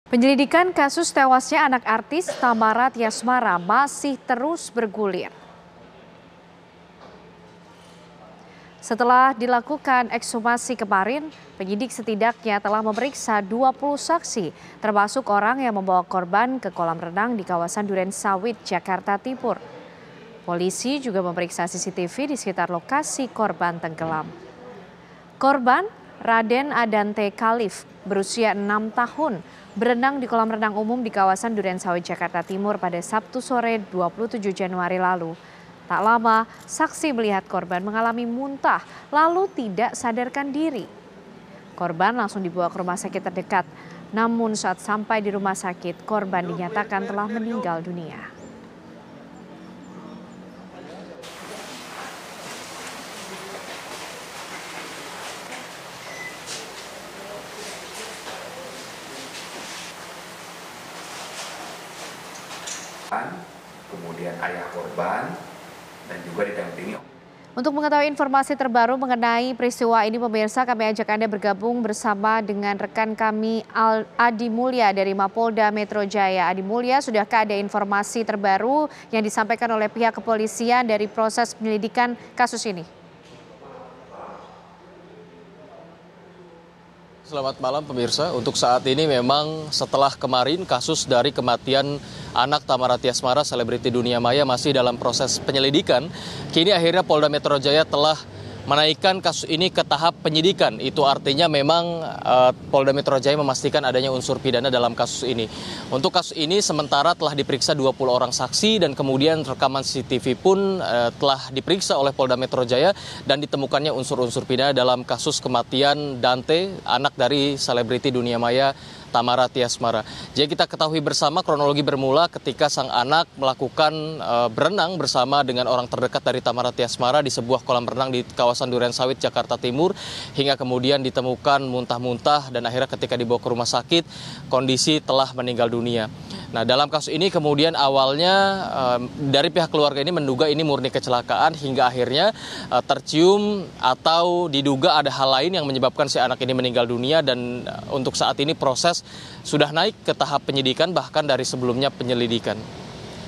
Penyelidikan kasus tewasnya anak artis Tamara Tiasmara masih terus bergulir. Setelah dilakukan ekshumasi kemarin, penyidik setidaknya telah memeriksa 20 saksi, termasuk orang yang membawa korban ke kolam renang di kawasan Durensawit, Jakarta Timur. Polisi juga memeriksa CCTV di sekitar lokasi korban tenggelam. Korban Raden Adante Khalif berusia 6 tahun berenang di kolam renang umum di kawasan Durensawit, Jakarta Timur pada Sabtu sore 27 Januari lalu. Tak lama, saksi melihat korban mengalami muntah lalu tidak sadarkan diri. Korban langsung dibawa ke rumah sakit terdekat. Namun saat sampai di rumah sakit, korban dinyatakan telah meninggal dunia. Kemudian ayah korban dan juga didampingi. Untuk mengetahui informasi terbaru mengenai peristiwa ini, pemirsa, kami ajak Anda bergabung bersama dengan rekan kami Adi Mulya dari Mapolda Metro Jaya. Adi Mulya, sudahkah ada informasi terbaru yang disampaikan oleh pihak kepolisian dari proses penyelidikan kasus ini? Selamat malam pemirsa, untuk saat ini memang setelah kemarin kasus dari kematian anak Tamara Tiasmara, selebriti dunia maya, masih dalam proses penyelidikan. Kini akhirnya Polda Metro Jaya telah menaikkan kasus ini ke tahap penyidikan. Itu artinya memang Polda Metro Jaya memastikan adanya unsur pidana dalam kasus ini. Untuk kasus ini sementara telah diperiksa 20 orang saksi dan kemudian rekaman CCTV pun telah diperiksa oleh Polda Metro Jaya dan ditemukannya unsur-unsur pidana dalam kasus kematian Dante, anak dari selebriti dunia maya Tamara Tiasmara. Jadi kita ketahui bersama kronologi bermula ketika sang anak melakukan berenang bersama dengan orang terdekat dari Tamara Tiasmara di sebuah kolam renang di kawasan Durensawit, Jakarta Timur, hingga kemudian ditemukan muntah-muntah dan akhirnya ketika dibawa ke rumah sakit kondisi telah meninggal dunia. Nah, dalam kasus ini kemudian awalnya dari pihak keluarga ini menduga ini murni kecelakaan hingga akhirnya tercium atau diduga ada hal lain yang menyebabkan si anak ini meninggal dunia, dan untuk saat ini proses sudah naik ke tahap penyidikan bahkan dari sebelumnya penyelidikan.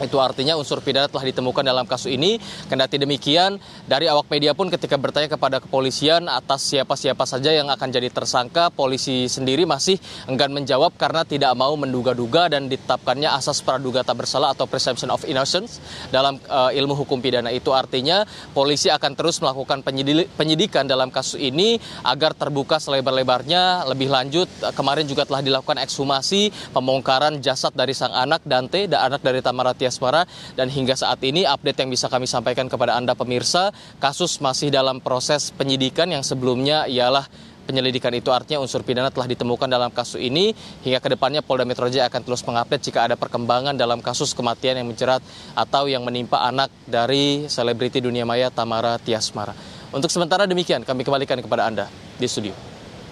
Itu artinya unsur pidana telah ditemukan dalam kasus ini. Kendati demikian, dari awak media pun ketika bertanya kepada kepolisian atas siapa-siapa saja yang akan jadi tersangka, polisi sendiri masih enggan menjawab karena tidak mau menduga-duga dan ditetapkannya asas praduga tak bersalah atau presumption of innocence dalam ilmu hukum pidana. Itu artinya polisi akan terus melakukan penyidikan dalam kasus ini agar terbuka selebar-lebarnya. Lebih lanjut, kemarin juga telah dilakukan ekshumasi pembongkaran jasad dari sang anak Dante dan anak dari Tamara Tiasmara, dan hingga saat ini update yang bisa kami sampaikan kepada Anda pemirsa, kasus masih dalam proses penyidikan yang sebelumnya ialah penyelidikan. Itu artinya unsur pidana telah ditemukan dalam kasus ini. Hingga kedepannya Polda Metro Jaya akan terus mengupdate jika ada perkembangan dalam kasus kematian yang menjerat atau yang menimpa anak dari selebriti dunia maya Tamara Tiasmara. Untuk sementara demikian, kami kembalikan kepada Anda di studio.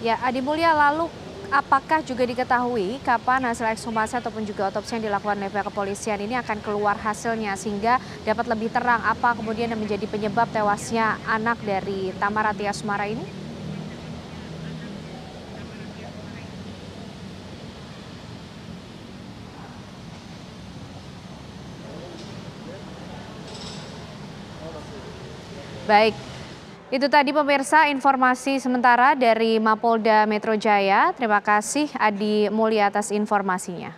Ya, Adi Mulya, lalu apakah juga diketahui kapan hasil ekshumasi ataupun juga otopsi yang dilakukan oleh pihak kepolisian ini akan keluar hasilnya sehingga dapat lebih terang apa kemudian yang menjadi penyebab tewasnya anak dari Tamara Tiasmara ini? Baik. Itu tadi pemirsa informasi sementara dari Mapolda Metro Jaya. Terima kasih Adi Mulya atas informasinya.